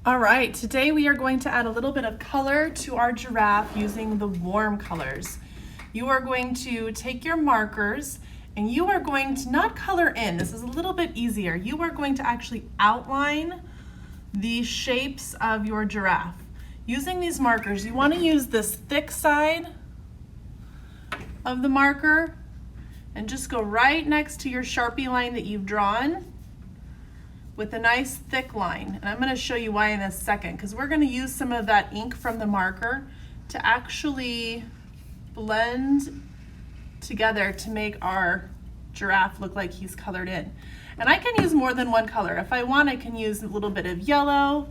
All right, today we are going to add a little bit of color to our giraffe using the warm colors. You are going to take your markers and you are going to not color in. This is a little bit easier. You are going to actually outline the shapes of your giraffe. Using these markers, you want to use this thick side of the marker and just go right next to your Sharpie line that you've drawn with a nice thick line. And I'm going to show you why in a second, because we're going to use some of that ink from the marker to actually blend together to make our giraffe look like he's colored in. And I can use more than one color. If I want, I can use a little bit of yellow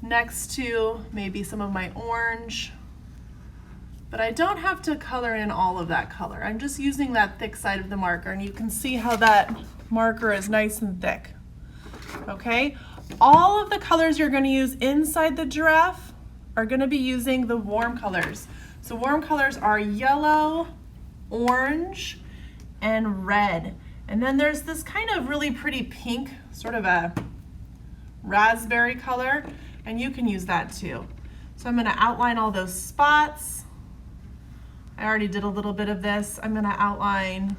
next to maybe some of my orange, but I don't have to color in all of that color. I'm just using that thick side of the marker, and you can see how that marker is nice and thick. Okay, all of the colors you're going to use inside the giraffe are going to be using the warm colors. So warm colors are yellow, orange, and red. And then there's this kind of really pretty pink, sort of a raspberry color, and you can use that too. So I'm going to outline all those spots. I already did a little bit of this. I'm going to outline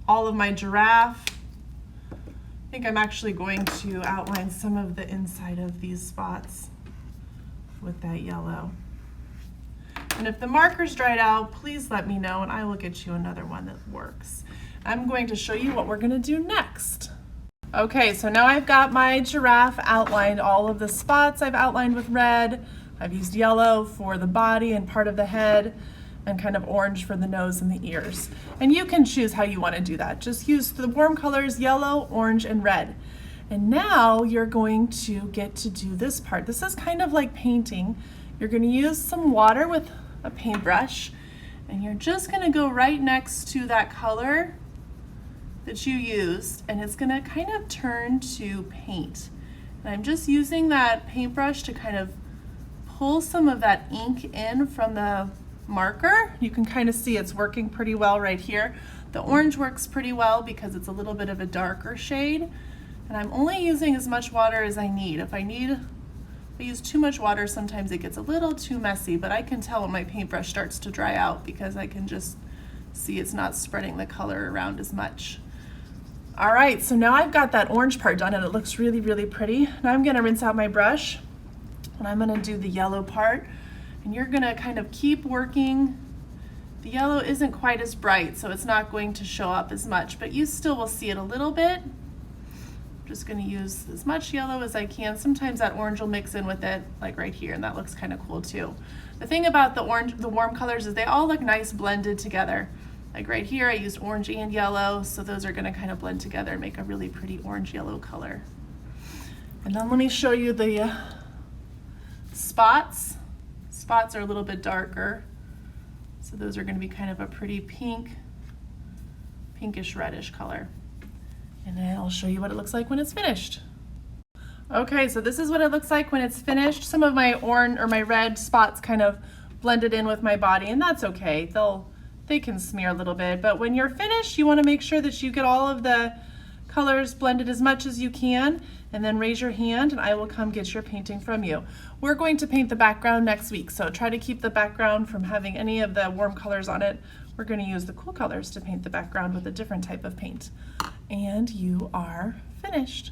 all of my giraffe. I think I'm actually going to outline some of the inside of these spots with that yellow. And if the marker's dried out, please let me know and I will get you another one that works. I'm going to show you what we're going to do next. Okay, so now I've got my giraffe outlined, all of the spots I've outlined with red. I've used yellow for the body and part of the head, and kind of orange for the nose and the ears. And you can choose how you want to do that. Just use the warm colors, yellow, orange, and red. And now you're going to get to do this part. This is kind of like painting. You're going to use some water with a paintbrush, and you're just going to go right next to that color that you used, and it's going to kind of turn to paint. And I'm just using that paintbrush to kind of pull some of that ink in from the marker. You can kind of see it's working pretty well right here. The orange works pretty well because it's a little bit of a darker shade, and I'm only using as much water as I need. If I use too much water, sometimes it gets a little too messy, but I can tell when my paintbrush starts to dry out because I can just see it's not spreading the color around as much. All right, so now I've got that orange part done and it looks really, really pretty. Now I'm gonna rinse out my brush and I'm gonna do the yellow part. And you're gonna kind of keep working. The yellow isn't quite as bright, so it's not going to show up as much, but you still will see it a little bit. I'm just gonna use as much yellow as I can. Sometimes that orange will mix in with it, like right here, and that looks kind of cool too. The thing about the warm colors is they all look nice blended together. Like right here, I used orange and yellow, so those are gonna kind of blend together and make a really pretty orange-yellow color. And then let me show you the spots. Spots are a little bit darker, so those are going to be kind of a pretty pinkish reddish color. And then I'll show you what it looks like when it's finished. Okay, so this is what it looks like when it's finished. Some of my orange or my red spots kind of blended in with my body, and that's okay. They can smear a little bit, but when you're finished, you want to make sure that you get all of the colors blended as much as you can, and then raise your hand and I will come get your painting from you. We're going to paint the background next week, so try to keep the background from having any of the warm colors on it. We're going to use the cool colors to paint the background with a different type of paint. And you are finished.